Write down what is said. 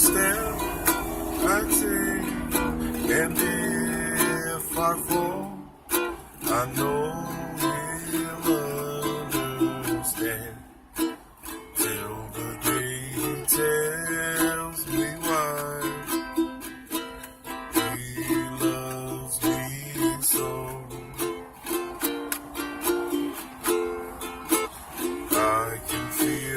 step I take, and if I fall, I know he'll understand. Till the day he tells me why he loves me so. I can feel